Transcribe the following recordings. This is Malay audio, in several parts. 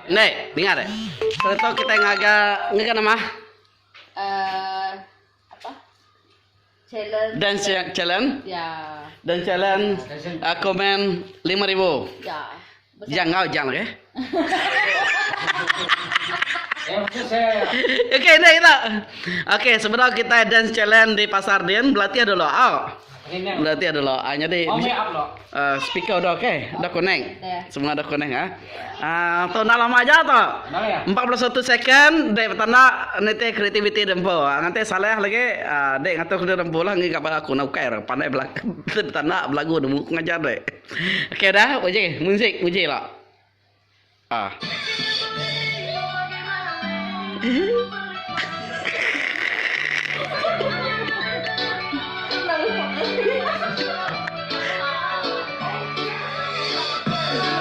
Nih, dengar deh. Kalau kita ngaga nama Apa? Challenge. challenge Ya. dan challenge komen 5.000. Ya. Jangan oke. Saya Oke, ini kita. Oke, sebenarnya kita dance challenge di Pasar Dian berarti ada lo. ini Berarti ada lo. Hanya di mau make up loh. speaker udah oke, udah connect. Ya. Semua udah connect ya. Tuh lama aja tuh. Kenal ya? 41 second dek tanda nanti creativity dempo. Nanti salah lagi dek ngatur kudu dempo lah nggak aku nak kair pandai belak tanda belagu demu ngajar dek. Oke dah, uji musik lah.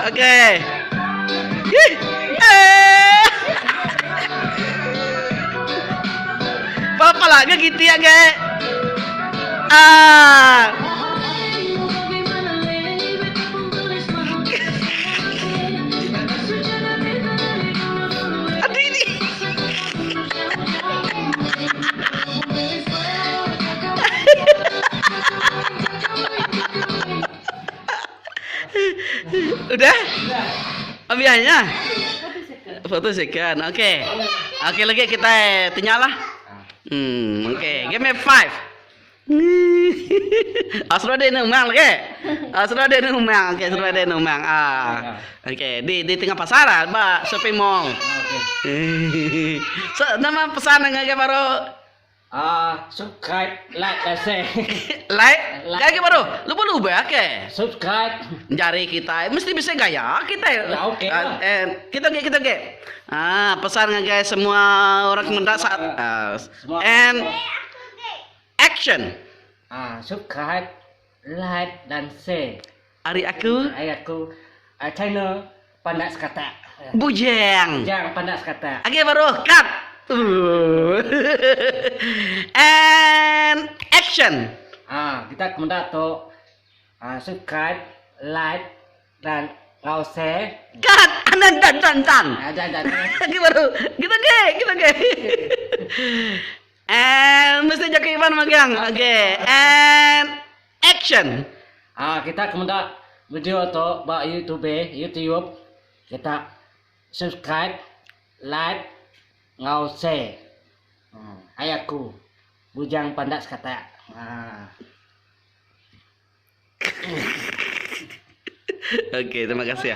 Oke. Apa lagi gitu ya, Ge? Aduh ini. Udah? Ambilnya? Foto second. Oke. Oke lagi kita tinyalah. Oke. Give me 5. Asro de numang lagi. Asro de numang. Oke, asro de numang. Oke, di tengah pasaran, Mbak, shopping mall. So, nama pesan nggak baru Subscribe, like, dan share. like kayak baru lupa oke. Subscribe. Jari kita mesti bisa gaya kita Ya, oke lah. kita pesan nggak guys semua orang kemendak saat Semua. and action. Subscribe, like, dan share. Hari aku Aku channel Pandai Sekata. bujang. Jangan Pandai Sekata. Oke baru cut. And action. Kita kemendak tuh subscribe, like, dan share. Cut. Dan. Dan. Oke baru kita ge. And mesti jaga Ivan magang. Oke. And action. Kita kemendak video tuh buat YouTube. Kita subscribe, like, share. Ayaku bujang Pandai Sekata. Oke, terima kasih ya.